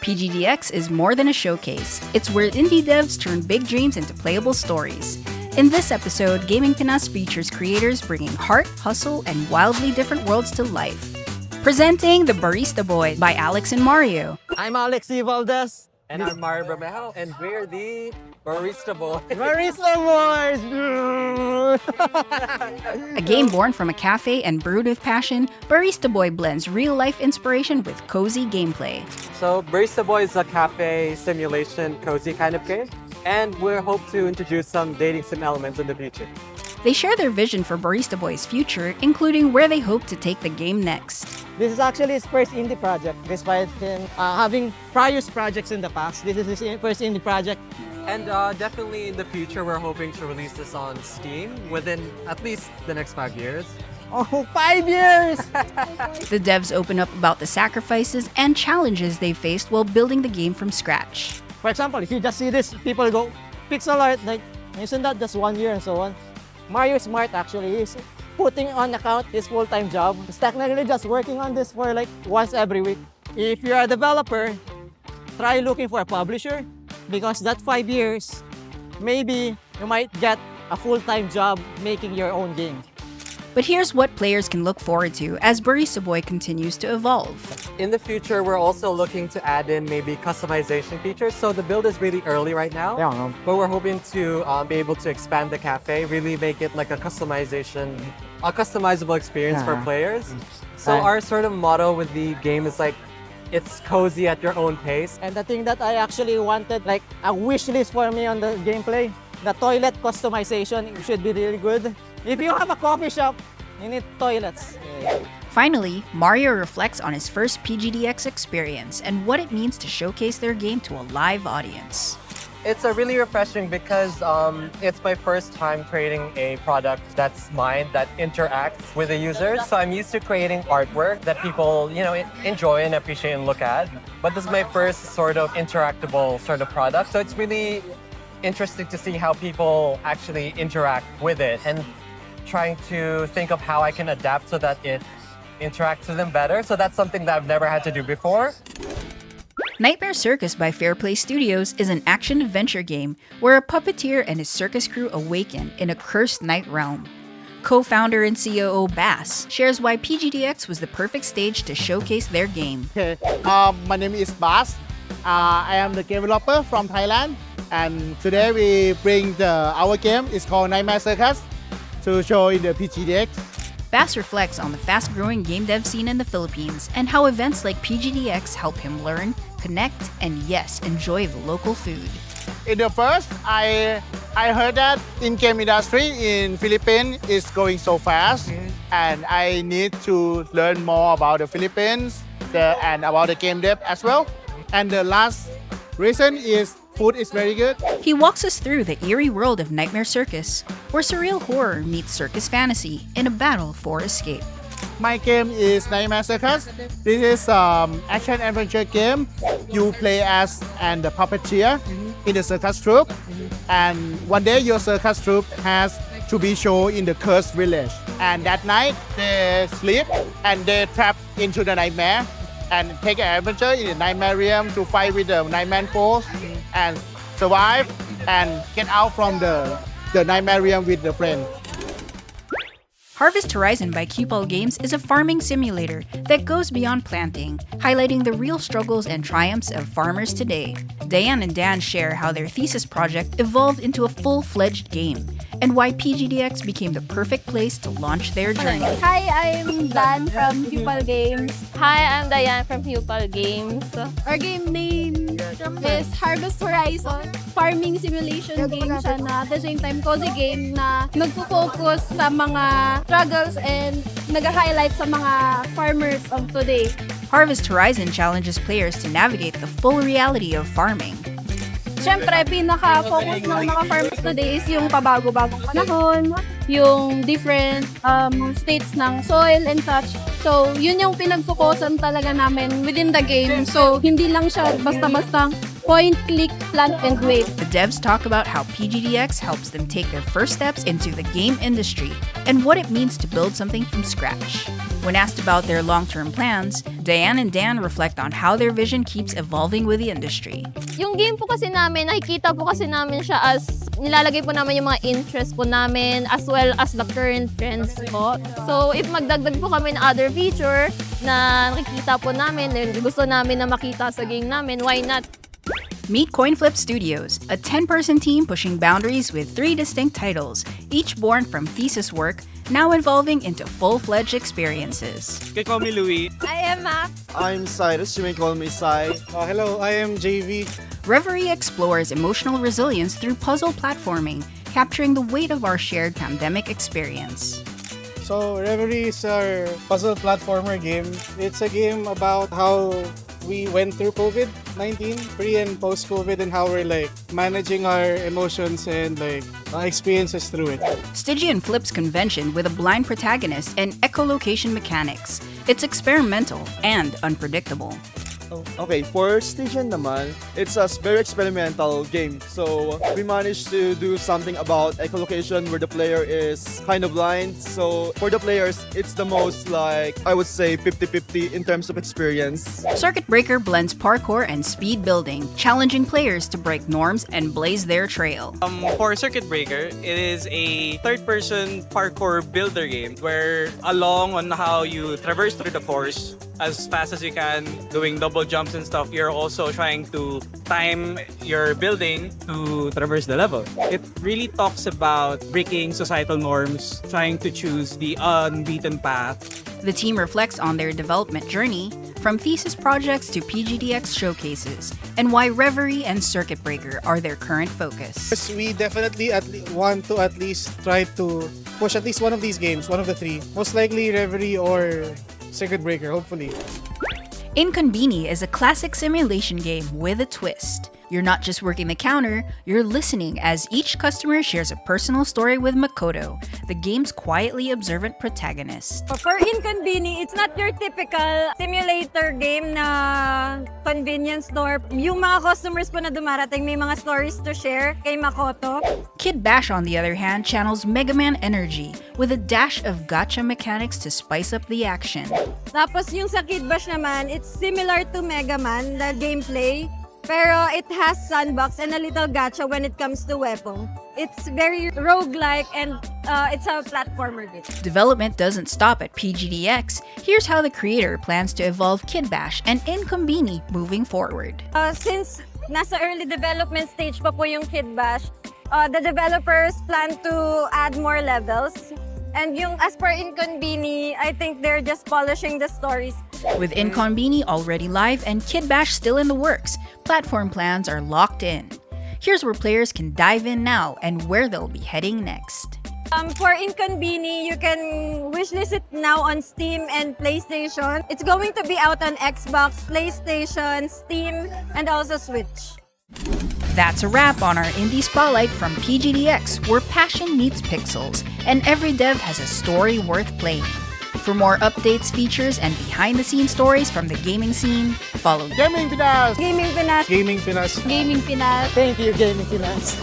PGDX is more than a showcase. It's where indie devs turn big dreams into playable stories. In this episode, Gaming Pinas features creators bringing heart, hustle, and wildly different worlds to life. Presenting The Barista Boy by Alex and Mario. I'm Alex Valdez. And I'm Mario Bermejo, and we're the Barista Boys. Barista Boys! A game born from a cafe and brewed with passion, Barista Boy blends real-life inspiration with cozy gameplay. So Barista Boy is a cafe simulation cozy kind of game, and we hope to introduce some dating sim elements in the future. They share their vision for Barista Boy's future, including where they hope to take the game next. This is actually his first indie project, despite him having prior projects in the past. This is his first indie project. And definitely in the future, we're hoping to release this on Steam within at least the next 5 years. Oh, 5 years! The devs open up about the sacrifices and challenges they faced while building the game from scratch. For example, if you just see this, people go, pixel art, like, isn't that just 1 year and so on? Mario is smart actually. He's putting on account his full-time job. He's technically just working on this for like once every week. If you're a developer, try looking for a publisher because that 5 years, maybe you might get a full-time job making your own game. But here's what players can look forward to as Barista Boy continues to evolve. In the future, we're also looking to add in maybe customization features. So the build is really early right now, but we're hoping to be able to expand the cafe, really make it like a customizable experience for players. So our sort of motto with the game is like, it's cozy at your own pace. And the thing that I actually wanted, like a wish list for me on the gameplay, the toilet customization should be really good. If you have a coffee shop, you need toilets. Finally, Mario reflects on his first PGDX experience and what it means to showcase their game to a live audience. It's a really refreshing because it's my first time creating a product that's mine, that interacts with the users. So I'm used to creating artwork that people, enjoy and appreciate and look at. But this is my first sort of interactable sort of product. So it's really interesting to see how people actually interact with it and trying to think of how I can adapt so that it interacts with them better. So that's something that I've never had to do before. Nightmare Circus by Fairplay Studios is an action-adventure game where a puppeteer and his circus crew awaken in a cursed night realm. Co-founder and COO Bass shares why PGDX was the perfect stage to showcase their game. Okay, my name is Bass. I am the game developer from Thailand, and today we bring our game. It's called Nightmare Circus to show in the PGDX. Bass reflects on the fast-growing game dev scene in the Philippines and how events like PGDX help him learn, connect, and yes, enjoy the local food. In the first, I heard that in-game industry in Philippines is going so fast, and I need to learn more about the Philippines and about the game dev as well. And the last reason is food is very good. He walks us through the eerie world of Nightmare Circus, where surreal horror meets circus fantasy in a battle for escape. My game is Nightmare Circus. This is action adventure game. You play as the puppeteer in the circus troupe, and one day your circus troupe has to be shown in the cursed village. And that night they sleep and they trap into the nightmare and take an adventure in the nightmare realm to fight with the nightmare force and survive and get out from the nightmare realm with the friend. Harvest Horizon by Cupol Games is a farming simulator that goes beyond planting, highlighting the real struggles and triumphs of farmers today. Diane and Dan share how their thesis project evolved into a full-fledged game, and why PGDX became the perfect place to launch their journey. Hi, I'm Dan from Pupil Games. Hi, I'm Diane from Pupil Games. Our game name is Harvest Horizon. Farming simulation game siya na at the same time cozy game na nagpo-focus sa mga struggles and nag-highlight sa mga farmers of today. Harvest Horizon challenges players to navigate the full reality of farming. Siyempre, pinaka-focus ng mga farmers today is yung pabago-bagong panahon, yung different states ng soil and such. So, yun yung pinag-focusan talaga namin within the game. So, hindi lang siya basta-basta Point, click, plant, and wait. The devs talk about how PGDX helps them take their first steps into the game industry and what it means to build something from scratch. When asked about their long-term plans, Diane and Dan reflect on how their vision keeps evolving with the industry. Yung game po kasi namin, nakikita po kasi namin siya as nilalagay po namin yung mga interest po namin as well as the current trends po. So if magdagdag po kami ng other feature na nakikita po namin and gusto namin na makita sa game namin, why not? Meet Coinflip Studios, a 10-person team pushing boundaries with 3 distinct titles, each born from thesis work, now evolving into full-fledged experiences. You can call me Louis. I am Max. I'm Cyrus, you may call me Sai. Hello, I am JV. Reverie explores emotional resilience through puzzle platforming, capturing the weight of our shared pandemic experience. So, Reverie is our puzzle platformer game. It's a game about how we went through COVID-19, pre and post-COVID, and how we're managing our emotions and experiences through it. Stygian flips convention with a blind protagonist and echolocation mechanics. It's experimental and unpredictable. Okay, for Station naman, it's a very experimental game. So we managed to do something about echolocation where the player is kind of blind. So for the players, it's the most I would say 50-50 in terms of experience. Circuit Breaker blends parkour and speed building, challenging players to break norms and blaze their trail. For Circuit Breaker, it is a third-person parkour builder game where along on how you traverse through the course as fast as you can, doing double jumps and stuff, you're also trying to time your building to traverse the level. It really talks about breaking societal norms, trying to choose the unbeaten path. The team reflects on their development journey, from thesis projects to PGDX showcases, and why Reverie and Circuit Breaker are their current focus. We definitely want to at least try to push at least one of these games, one of the 3. Most likely Reverie or Circuit Breaker, hopefully. Inconveni is a classic simulation game with a twist. You're not just working the counter, you're listening as each customer shares a personal story with Makoto, the game's quietly observant protagonist. For Inconveni, it's not your typical simulator game na convenience store. Yung mga customers po na dumarating, may mga stories to share kay Makoto. Kid Bash, on the other hand, channels Mega Man energy with a dash of gacha mechanics to spice up the action. Tapos yung sa Kid Bash naman, it's similar to Mega Man, the gameplay. Pero it has sandbox and a little gacha when it comes to weapon. It's very roguelike and it's a platformer game. Development doesn't stop at PGDX. Here's how the creator plans to evolve Kid Bash and Inconveni moving forward. Since nasa early development stage pa po yung Kid Bash, the developers plan to add more levels. And yung as per Inconveni, I think they're just polishing the stories. With Inconveni already live and Kid Bash still in the works, platform plans are locked in. Here's where players can dive in now and where they'll be heading next. For Inconveni, you can wishlist it now on Steam and PlayStation. It's going to be out on Xbox, PlayStation, Steam, and also Switch. That's a wrap on our Indie Spotlight from PGDX, where passion meets pixels, and every dev has a story worth playing. For more updates, features, and behind-the-scenes stories from the gaming scene, follow Gaming Pinas! Gaming Pinas. Gaming Pinas. Gaming Pinas. Thank you, Gaming Finance.